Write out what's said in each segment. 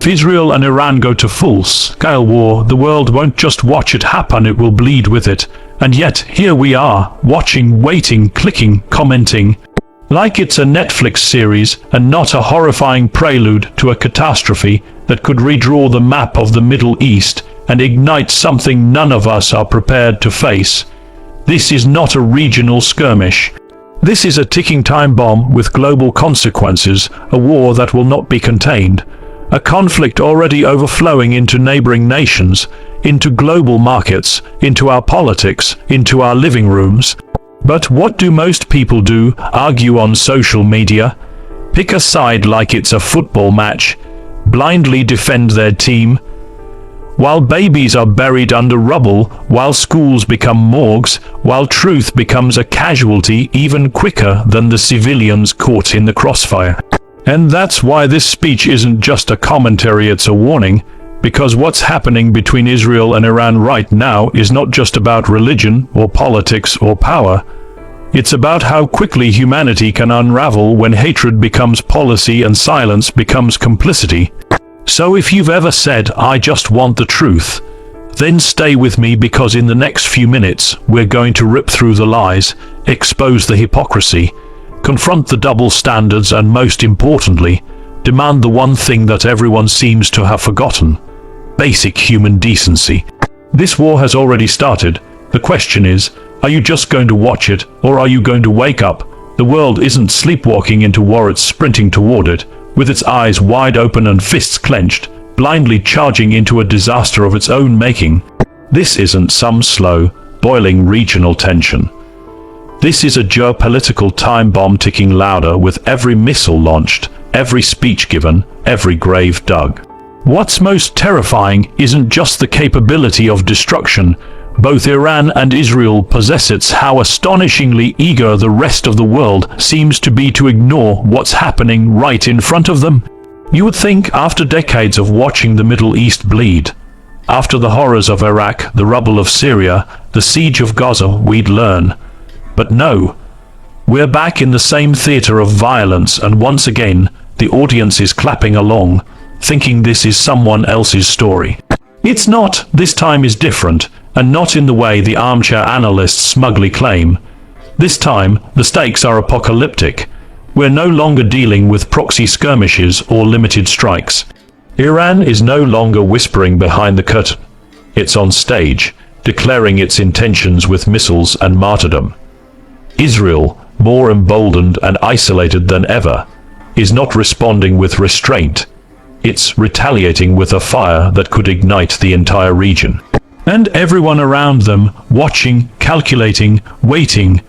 If Israel and Iran go to full-scale war, the world won't just watch it happen, it will bleed with it. And yet, here we are, watching, waiting, clicking, commenting, like it's a Netflix series and not a horrifying prelude to a catastrophe that could redraw the map of the Middle East and ignite something none of us are prepared to face. This is not a regional skirmish. This is a ticking time bomb with global consequences, a war that will not be contained. A conflict already overflowing into neighboring nations, into global markets, into our politics, into our living rooms. But what do most people do? Argue on social media, pick a side like it's a football match, blindly defend their team. While babies are buried under rubble, while schools become morgues, while truth becomes a casualty even quicker than the civilians caught in the crossfire. And that's why this speech isn't just a commentary, it's a warning, because what's happening between Israel and Iran right now is not just about religion or politics or power. It's about how quickly humanity can unravel when hatred becomes policy and silence becomes complicity. So if you've ever said, "I just want the truth," then stay with me, because in the next few minutes we're going to rip through the lies, expose the hypocrisy, confront the double standards, and most importantly, demand the one thing that everyone seems to have forgotten: basic human decency. This war has already started. The question is, are you just going to watch it, or are you going to wake up? The world isn't sleepwalking into war, it's sprinting toward it, with its eyes wide open and fists clenched, blindly charging into a disaster of its own making. This isn't some slow, boiling regional tension. This is a geopolitical time bomb ticking louder with every missile launched, every speech given, every grave dug. What's most terrifying isn't just the capability of destruction. Both Iran and Israel possess it. How astonishingly eager the rest of the world seems to be to ignore what's happening right in front of them. You would think, after decades of watching the Middle East bleed, after the horrors of Iraq, the rubble of Syria, the siege of Gaza, we'd learn. But no, we're back in the same theater of violence, and once again, the audience is clapping along, thinking this is someone else's story. It's not. This time is different, and not in the way the armchair analysts smugly claim. This time, the stakes are apocalyptic. We're no longer dealing with proxy skirmishes or limited strikes. Iran is no longer whispering behind the curtain. It's on stage, declaring its intentions with missiles and martyrdom. Israel, more emboldened and isolated than ever, is not responding with restraint. It's retaliating with a fire that could ignite the entire region. And everyone around them, watching, calculating, waiting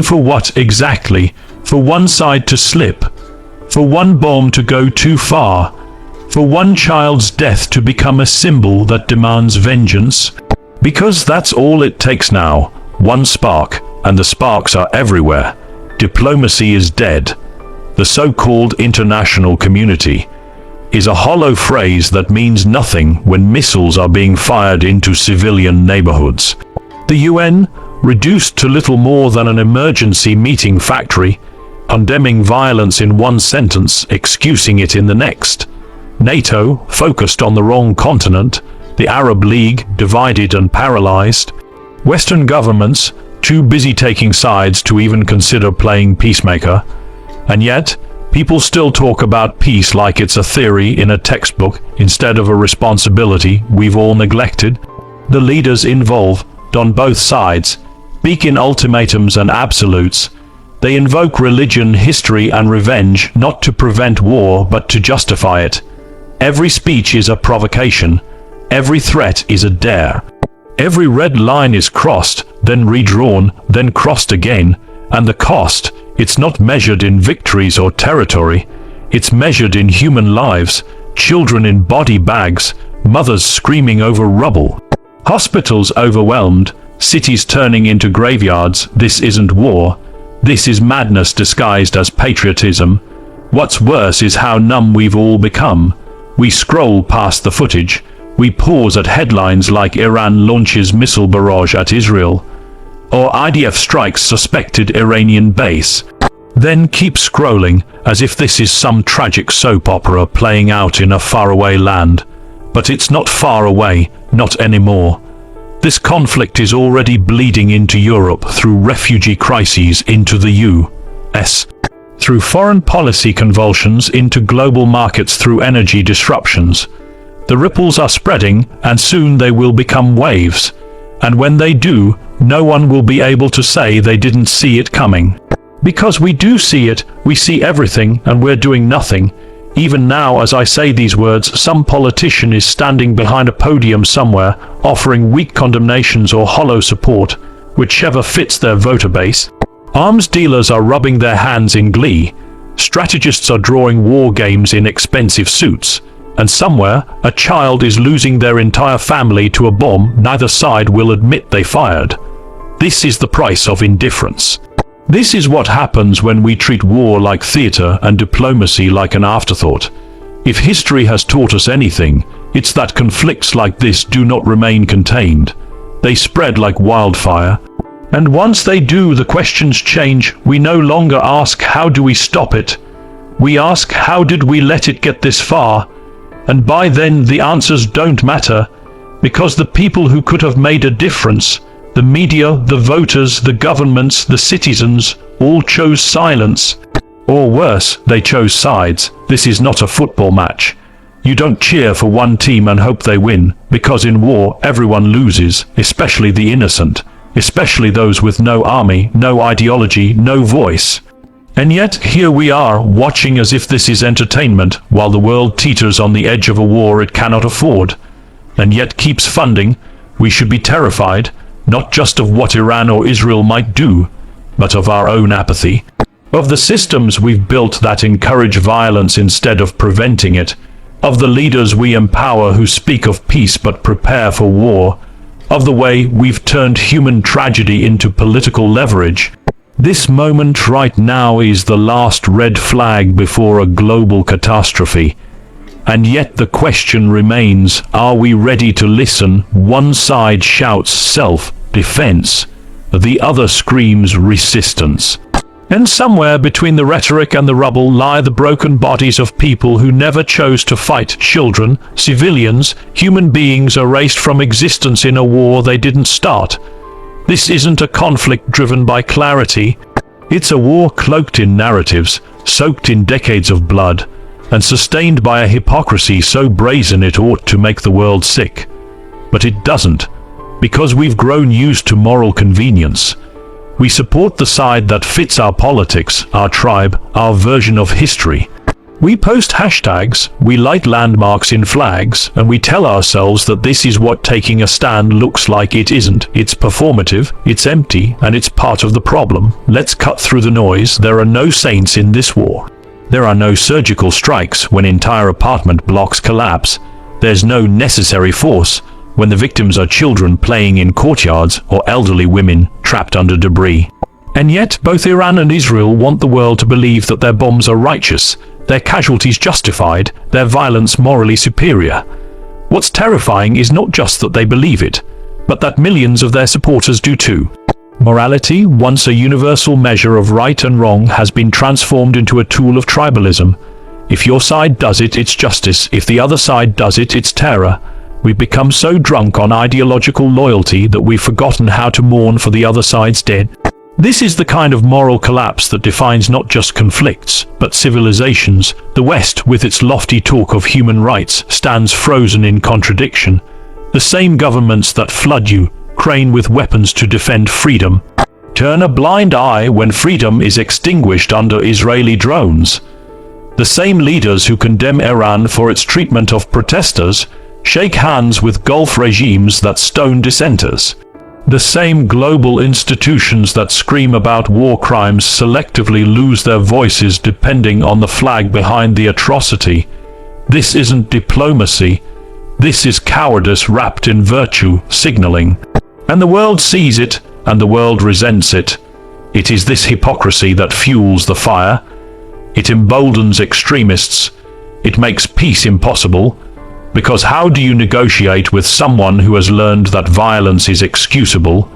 for what exactly? For one side to slip, for one bomb to go too far, for one child's death to become a symbol that demands vengeance. Because that's all it takes now, one spark, and the sparks are everywhere. Diplomacy is dead. The so-called international community is a hollow phrase that means nothing when missiles are being fired into civilian neighborhoods. The UN, reduced to little more than an emergency meeting factory, condemning violence in one sentence, excusing it in the next. NATO, focused on the wrong continent. The Arab League, divided and paralyzed. Western governments, too busy taking sides to even consider playing peacemaker. And yet, people still talk about peace like it's a theory in a textbook instead of a responsibility we've all neglected. The leaders involved, on both sides, speak in ultimatums and absolutes. They invoke religion, history, and revenge, not to prevent war but to justify it. Every speech is a provocation. Every threat is a dare. Every red line is crossed, then redrawn, then crossed again. And the cost, it's not measured in victories or territory. It's measured in human lives, children in body bags, mothers screaming over rubble, hospitals overwhelmed, cities turning into graveyards. This isn't war. This is madness disguised as patriotism. What's worse is how numb we've all become. We scroll past the footage. We pause at headlines like Iran launches missile barrage at Israel, or IDF strikes suspected Iranian base. then keep scrolling as if this is some tragic soap opera playing out in a faraway land. But it's not far away, not anymore. This conflict is already bleeding into Europe through refugee crises into the US, through foreign policy convulsions into global markets through energy disruptions. The ripples are spreading, and soon they will become waves. And when they do, no one will be able to say they didn't see it coming. Because we do see it, we see everything, and we're doing nothing. Even now, as I say these words, some politician is standing behind a podium somewhere, offering weak condemnations or hollow support, whichever fits their voter base. Arms dealers are rubbing their hands in glee. Strategists are drawing war games in expensive suits. And somewhere, a child is losing their entire family to a bomb neither side will admit they fired. This is the price of indifference. This is what happens when we treat war like theater and diplomacy like an afterthought. If history has taught us anything, it's that conflicts like this do not remain contained. They spread like wildfire. And once they do, the questions change. We no longer ask, how do we stop it? We ask, how did we let it get this far? And by then the answers don't matter, because the people who could have made a difference, the media, the voters, the governments, the citizens, all chose silence. Or worse, they chose sides. This is not a football match. You don't cheer for one team and hope they win, because in war everyone loses, especially the innocent, especially those with no army, no ideology, no voice. And yet here we are, watching as if this is entertainment, while the world teeters on the edge of a war it cannot afford, and yet keeps funding. We should be terrified, not just of what Iran or Israel might do, but of our own apathy, of the systems we've built that encourage violence instead of preventing it, of the leaders we empower who speak of peace but prepare for war, of the way we've turned human tragedy into political leverage. This moment right now is the last red flag before a global catastrophe. And yet the question remains, are we ready to listen? One side shouts self-defense, the other screams resistance. And somewhere between the rhetoric and the rubble lie the broken bodies of people who never chose to fight. Children, civilians, human beings erased from existence in a war they didn't start. This isn't a conflict driven by clarity. It's a war cloaked in narratives, soaked in decades of blood, and sustained by a hypocrisy so brazen it ought to make the world sick. But it doesn't, because we've grown used to moral convenience. We support the side that fits our politics, our tribe, our version of history. We post hashtags, we light landmarks in flags, and we tell ourselves that this is what taking a stand looks like. It isn't. It's performative, it's empty, and it's part of the problem. Let's cut through the noise. There are no saints in this war. There are no surgical strikes when entire apartment blocks collapse. There's no necessary force when the victims are children playing in courtyards or elderly women trapped under debris. And yet, both Iran and Israel want the world to believe that their bombs are righteous, their casualties justified, their violence morally superior. What's terrifying is not just that they believe it, but that millions of their supporters do too. Morality, once a universal measure of right and wrong, has been transformed into a tool of tribalism. If your side does it, it's justice. If the other side does it, it's terror. We've become so drunk on ideological loyalty that we've forgotten how to mourn for the other side's dead. This is the kind of moral collapse that defines not just conflicts, but civilizations. The West, with its lofty talk of human rights, stands frozen in contradiction. The same governments that flood Ukraine with weapons to defend freedom turn a blind eye when freedom is extinguished under Israeli drones. The same leaders who condemn Iran for its treatment of protesters shake hands with Gulf regimes that stone dissenters. The same global institutions that scream about war crimes selectively lose their voices depending on the flag behind the atrocity. This isn't diplomacy. This is cowardice wrapped in virtue signaling. And the world sees it, and the world resents it. It is this hypocrisy that fuels the fire. It emboldens extremists. It makes peace impossible. Because how do you negotiate with someone who has learned that violence is excusable,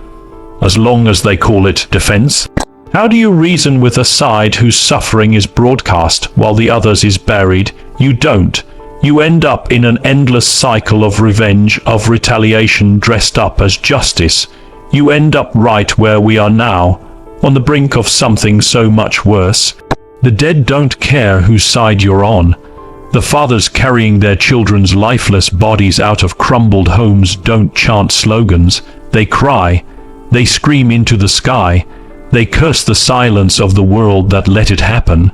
as long as they call it defense? How do you reason with a side whose suffering is broadcast while the others is buried? You don't. You end up in an endless cycle of revenge, of retaliation dressed up as justice. You end up right where we are now, on the brink of something so much worse. The dead don't care whose side you're on. The fathers carrying their children's lifeless bodies out of crumbled homes don't chant slogans. They cry. They scream into the sky. They curse the silence of the world that let it happen.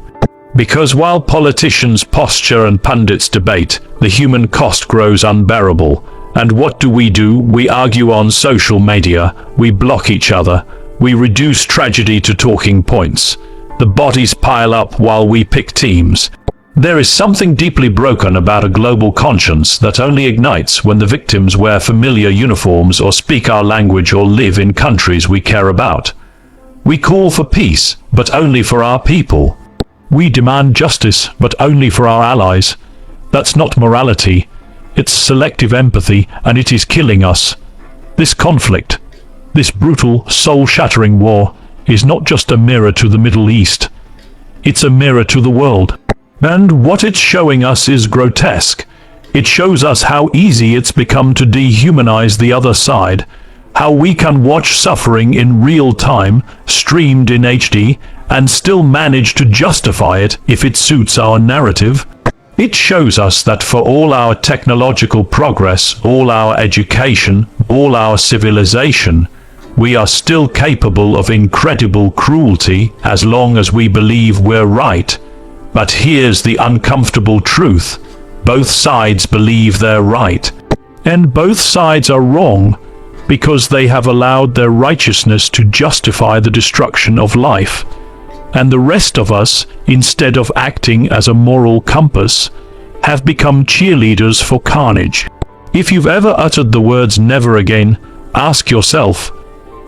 Because while politicians posture and pundits debate, the human cost grows unbearable. And what do? We argue on social media. We block each other. We reduce tragedy to talking points. The bodies pile up while we pick teams. There is something deeply broken about a global conscience that only ignites when the victims wear familiar uniforms or speak our language or live in countries we care about. We call for peace, but only for our people. We demand justice, but only for our allies. That's not morality. It's selective empathy, and it is killing us. This conflict, this brutal, soul-shattering war, is not just a mirror to the Middle East. It's a mirror to the world. And what it's showing us is grotesque. It shows us how easy it's become to dehumanize the other side, how we can watch suffering in real time, streamed in HD, and still manage to justify it if it suits our narrative. It shows us that for all our technological progress, all our education, all our civilization, we are still capable of incredible cruelty as long as we believe we're right. But here's the uncomfortable truth. Both sides believe they're right. And both sides are wrong because they have allowed their righteousness to justify the destruction of life. And the rest of us, instead of acting as a moral compass, have become cheerleaders for carnage. If you've ever uttered the words "never again," ask yourself,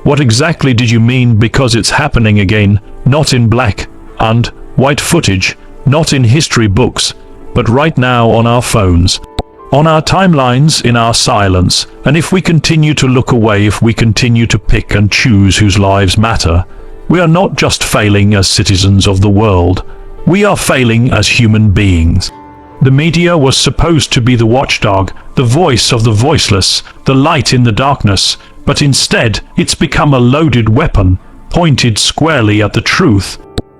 what exactly did you mean? Because it's happening again, not in black and white footage, not in history books, but right now on our phones, on our timelines, in our silence. And if we continue to look away, if we continue to pick and choose whose lives matter, we are not just failing as citizens of the world, we are failing as human beings. The media was supposed to be the watchdog, the voice of the voiceless, the light in the darkness, but instead it's become a loaded weapon, pointed squarely at the truth.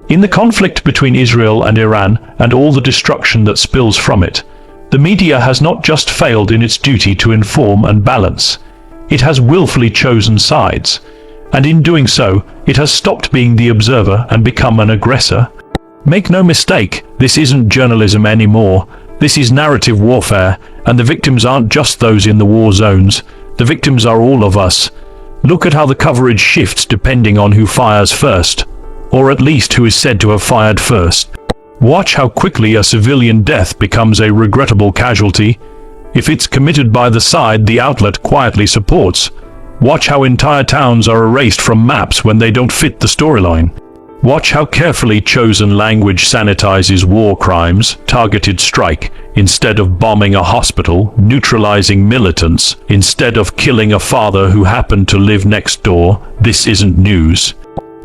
In the conflict between Israel and Iran and all the destruction that spills from it, the media has not just failed in its duty to inform and balance, it has willfully chosen sides. And in doing so, it has stopped being the observer and become an aggressor. Make no mistake, this isn't journalism anymore. This is narrative warfare, and the victims aren't just those in the war zones. The victims are all of us. Look at how the coverage shifts depending on who fires first, or at least who is said to have fired first. Watch how quickly a civilian death becomes a regrettable casualty if it's committed by the side the outlet quietly supports. Watch how entire towns are erased from maps when they don't fit the storyline. Watch how carefully chosen language sanitizes war crimes, targeted strike, instead of bombing a hospital, neutralizing militants, instead of killing a father who happened to live next door. This isn't news.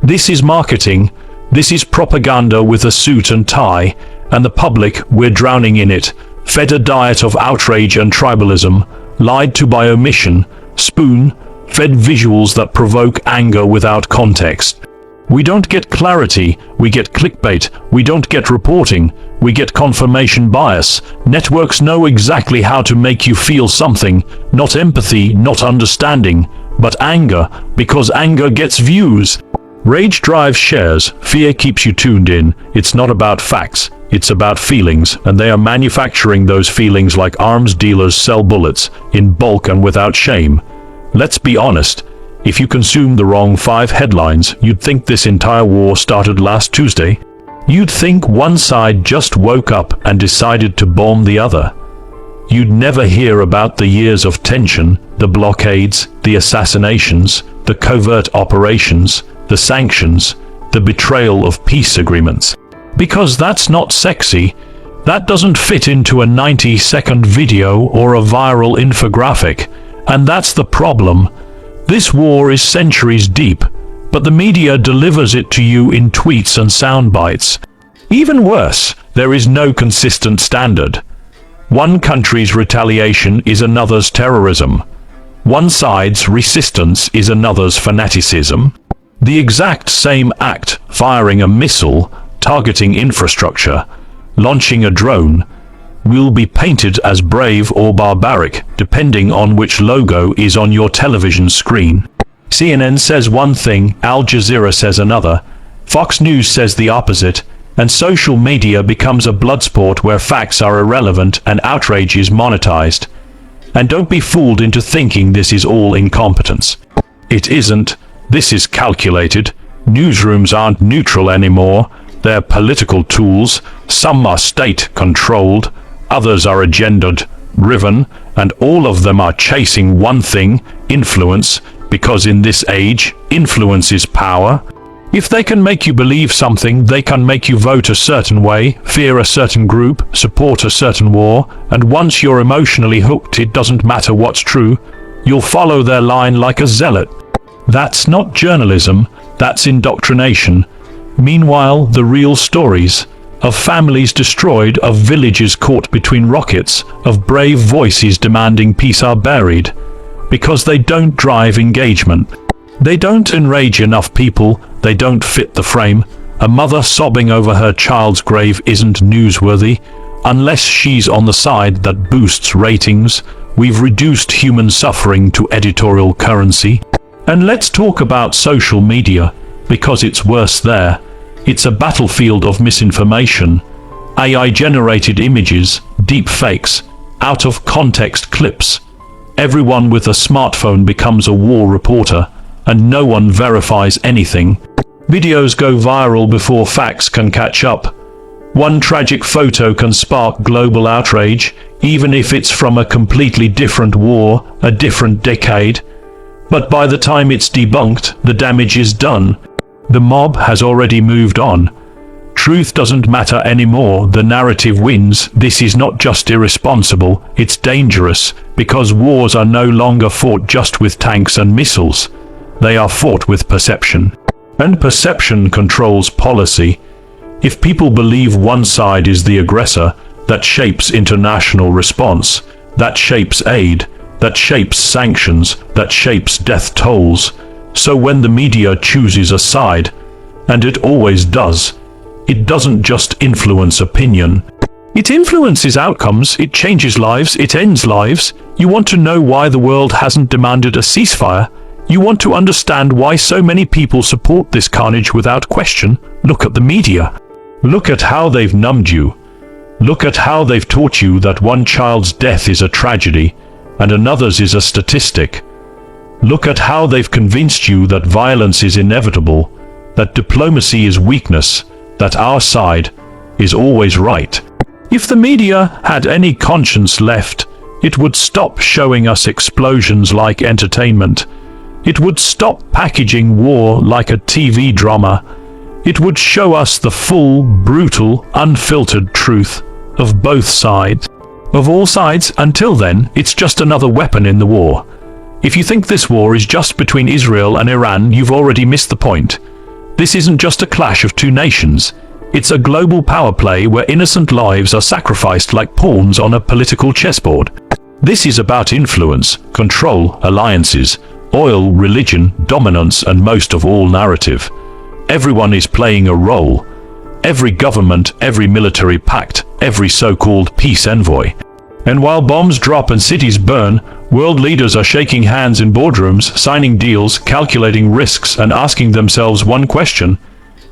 This is marketing. This is propaganda with a suit and tie, and the public, we're drowning in it, fed a diet of outrage and tribalism, lied to by omission, spoon-fed visuals that provoke anger without context. We don't get clarity, we get clickbait. We don't get reporting, we get confirmation bias. Networks know exactly how to make you feel something, not empathy, not understanding, but anger, because anger gets views. Rage drives shares, fear keeps you tuned in. It's not about facts, it's about feelings, and they are manufacturing those feelings like arms dealers sell bullets, in bulk and without shame. Let's be honest. If you consume the wrong 5 headlines, you'd think this entire war started last Tuesday. You'd think one side just woke up and decided to bomb the other. You'd never hear about the years of tension, the blockades, the assassinations, the covert operations, the sanctions, the betrayal of peace agreements. Because that's not sexy. That doesn't fit into a 90-second video or a viral infographic. And that's the problem. This war is centuries deep, but the media delivers it to you in tweets and sound bites. Even worse, there is no consistent standard. One country's retaliation is another's terrorism. One side's resistance is another's fanaticism. The exact same act, firing a missile, targeting infrastructure, launching a drone, will be painted as brave or barbaric, depending on which logo is on your television screen. CNN says one thing, Al Jazeera says another, Fox News says the opposite, and social media becomes a bloodsport where facts are irrelevant and outrage is monetized. And don't be fooled into thinking this is all incompetence. It isn't. This is calculated. Newsrooms aren't neutral anymore. They're political tools. Some are state-controlled, others are agenda-driven, and all of them are chasing one thing, influence, because in this age, influence is power. If they can make you believe something, they can make you vote a certain way, fear a certain group, support a certain war, and once you're emotionally hooked, it doesn't matter what's true, you'll follow their line like a zealot. That's not journalism, that's indoctrination. Meanwhile, the real stories of families destroyed, of villages caught between rockets, of brave voices demanding peace are buried, because they don't drive engagement. They don't enrage enough people, they don't fit the frame. A mother sobbing over her child's grave isn't newsworthy, unless she's on the side that boosts ratings. We've reduced human suffering to editorial currency. And let's talk about social media, because it's worse there. It's a battlefield of misinformation. AI-generated images, deep fakes, out-of-context clips. Everyone with a smartphone becomes a war reporter, and no one verifies anything. Videos go viral before facts can catch up. One tragic photo can spark global outrage, even if it's from a completely different war, a different decade. But by the time it's debunked, the damage is done. The mob has already moved on. Truth doesn't matter anymore, the narrative wins. This is not just irresponsible, it's dangerous, because wars are no longer fought just with tanks and missiles. They are fought with perception. And perception controls policy. If people believe one side is the aggressor, that shapes international response, that shapes aid, that shapes sanctions, that shapes death tolls. So when the media chooses a side, and it always does, it doesn't just influence opinion. It influences outcomes, it changes lives, it ends lives. You want to know why the world hasn't demanded a ceasefire? You want to understand why so many people support this carnage without question? Look at the media. Look at how they've numbed you. Look at how they've taught you that one child's death is a tragedy, and another's is a statistic. Look at how they've convinced you that violence is inevitable, that diplomacy is weakness, that our side is always right. If the media had any conscience left, it would stop showing us explosions like entertainment. It would stop packaging war like a TV drama. It would show us the full, brutal, unfiltered truth of both sides. Of all sides. Until then, it's just another weapon in the war. If you think this war is just between Israel and Iran, you've already missed the point. This isn't just a clash of two nations. It's a global power play where innocent lives are sacrificed like pawns on a political chessboard. This is about influence, control, alliances, oil, religion, dominance, and most of all, narrative. Everyone is playing a role. Every government, every military pact, every so-called peace envoy. And while bombs drop and cities burn, world leaders are shaking hands in boardrooms, signing deals, calculating risks, and asking themselves one question: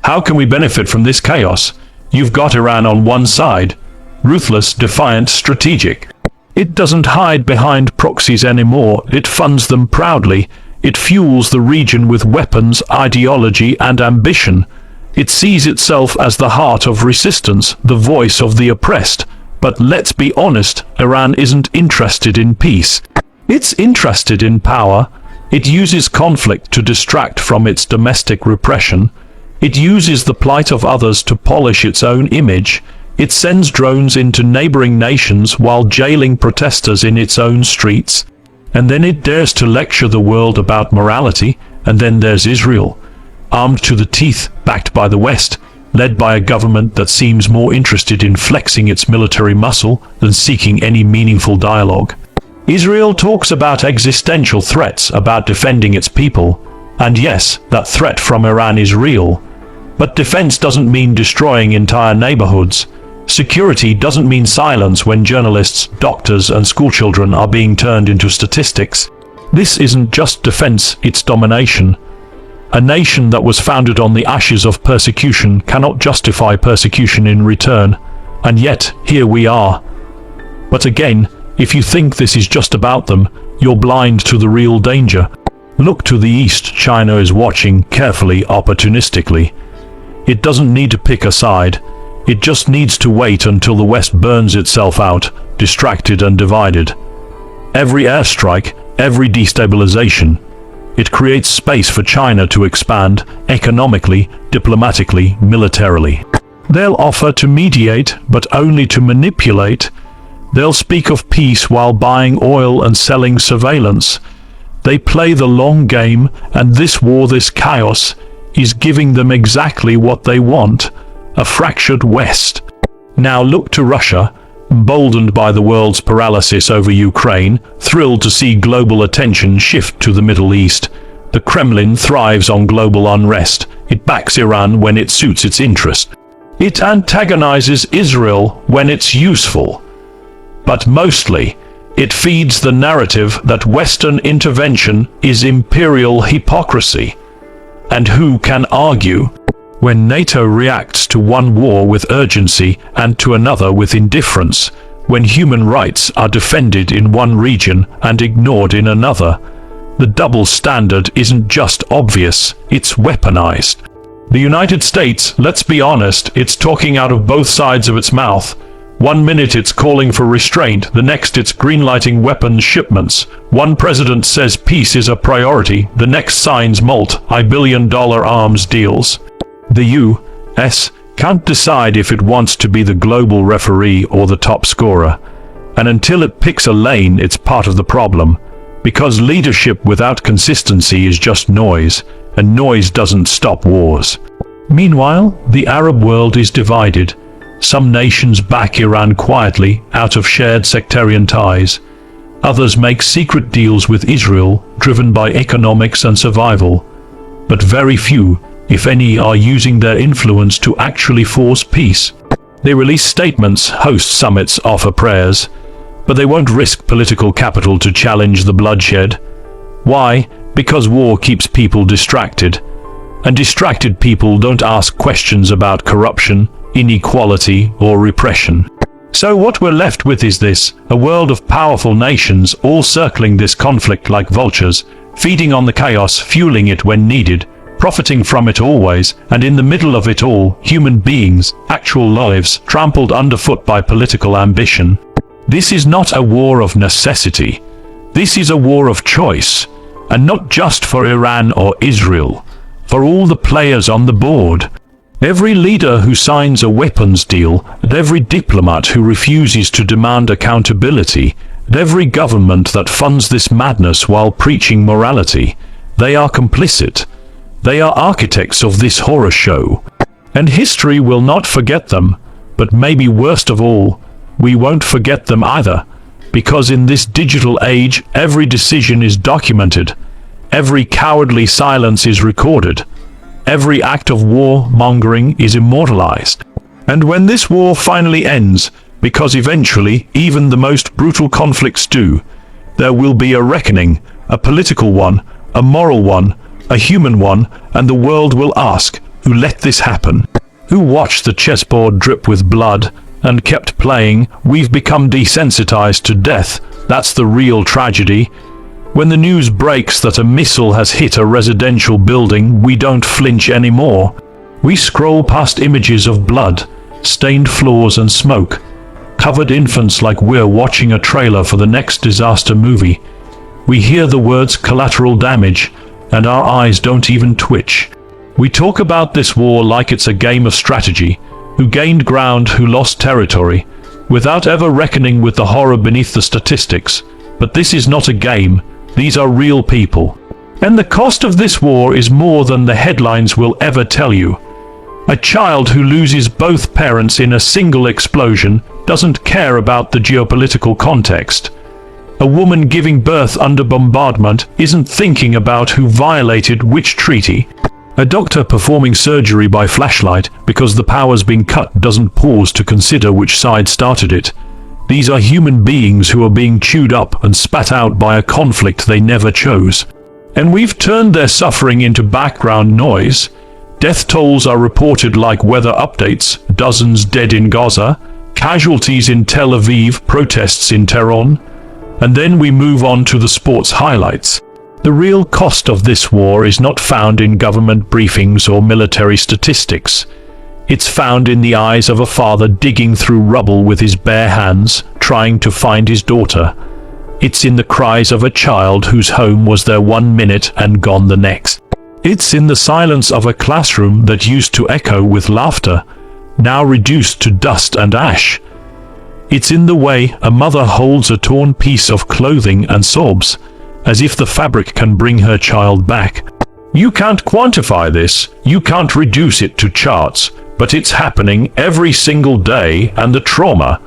how can we benefit from this chaos? You've got Iran on one side, ruthless, defiant, strategic. It doesn't hide behind proxies anymore, it funds them proudly. It fuels the region with weapons, ideology, and ambition. It sees itself as the heart of resistance, the voice of the oppressed. But let's be honest, Iran isn't interested in peace. It's interested in power. It uses conflict to distract from its domestic repression. It uses the plight of others to polish its own image. It sends drones into neighboring nations while jailing protesters in its own streets. And then it dares to lecture the world about morality. And then there's Israel. armed to the teeth, backed by the West, led by a government that seems more interested in flexing its military muscle than seeking any meaningful dialogue. Israel talks about existential threats, about defending its people, and yes, that threat from Iran is real. But defense doesn't mean destroying entire neighborhoods. Security doesn't mean silence when journalists, doctors, and schoolchildren are being turned into statistics. This isn't just defense, it's domination. A nation that was founded on the ashes of persecution cannot justify persecution in return. And yet, here we are. But again, if you think this is just about them, you're blind to the real danger. Look to the east. China is watching carefully, opportunistically. It doesn't need to pick a side. It just needs to wait until the West burns itself out, distracted and divided. Every airstrike, every destabilization, it creates space for China to expand economically, diplomatically, militarily. They'll offer to mediate, but only to manipulate. They'll speak of peace while buying oil and selling surveillance. They play the long game, and this war, this chaos, is giving them exactly what they want, a fractured West. Now look to Russia, emboldened by the world's paralysis over Ukraine, thrilled to see global attention shift to the Middle East. The Kremlin thrives on global unrest. It backs Iran when it suits its interest. It antagonizes Israel when it's useful. But mostly, it feeds the narrative that Western intervention is imperial hypocrisy. And who can argue? When NATO reacts to one war with urgency and to another with indifference, when human rights are defended in one region and ignored in another, the double standard isn't just obvious, it's weaponized. The United States, let's be honest, it's talking out of both sides of its mouth. One minute it's calling for restraint, the next it's greenlighting weapons shipments. One president says peace is a priority, the next signs multi-billion-dollar arms deals. The U.S. can't decide if it wants to be the global referee or the top scorer. And until it picks a lane, it's part of the problem. Because leadership without consistency is just noise, and noise doesn't stop wars. Meanwhile, the Arab world is divided. Some nations back Iran quietly, out of shared sectarian ties. Others make secret deals with Israel, driven by economics and survival. But very few, if any, are using their influence to actually force peace. They release statements, host summits, offer prayers, but they won't risk political capital to challenge the bloodshed. Why? Because war keeps people distracted. And distracted people don't ask questions about corruption, inequality, or repression. So what we're left with is this, a world of powerful nations all circling this conflict like vultures, feeding on the chaos, fueling it when needed, profiting from it always, and in the middle of it all, human beings, actual lives, trampled underfoot by political ambition. This is not a war of necessity. This is a war of choice, and not just for Iran or Israel, for all the players on the board. Every leader who signs a weapons deal, and every diplomat who refuses to demand accountability, and every government that funds this madness while preaching morality, they are complicit. They are architects of this horror show. And history will not forget them, but maybe worst of all, we won't forget them either, because in this digital age, every decision is documented, every cowardly silence is recorded, every act of war-mongering is immortalized. And when this war finally ends, because eventually even the most brutal conflicts do, there will be a reckoning, a political one, a moral one, a human one, and the world will ask, who let this happen? Who watched the chessboard drip with blood and kept playing? We've become desensitized to death. That's the real tragedy. When the news breaks that a missile has hit a residential building, we don't flinch anymore. We scroll past images of blood, stained floors and smoke, covered infants like we're watching a trailer for the next disaster movie. We hear the words collateral damage, and our eyes don't even twitch. We talk about this war like it's a game of strategy, who gained ground, who lost territory, without ever reckoning with the horror beneath the statistics. But this is not a game. These are real people. And the cost of this war is more than the headlines will ever tell you. A child who loses both parents in a single explosion doesn't care about the geopolitical context. A woman giving birth under bombardment isn't thinking about who violated which treaty. A doctor performing surgery by flashlight because the power's been cut doesn't pause to consider which side started it. These are human beings who are being chewed up and spat out by a conflict they never chose. And we've turned their suffering into background noise. Death tolls are reported like weather updates, dozens dead in Gaza, casualties in Tel Aviv, protests in Tehran. And then we move on to the sports highlights. The real cost of this war is not found in government briefings or military statistics. It's found in the eyes of a father digging through rubble with his bare hands, trying to find his daughter. It's in the cries of a child whose home was there 1 minute and gone the next. It's in the silence of a classroom that used to echo with laughter, now reduced to dust and ash. It's in the way a mother holds a torn piece of clothing and sobs, as if the fabric can bring her child back. You can't quantify this, you can't reduce it to charts, but it's happening every single day, and the trauma,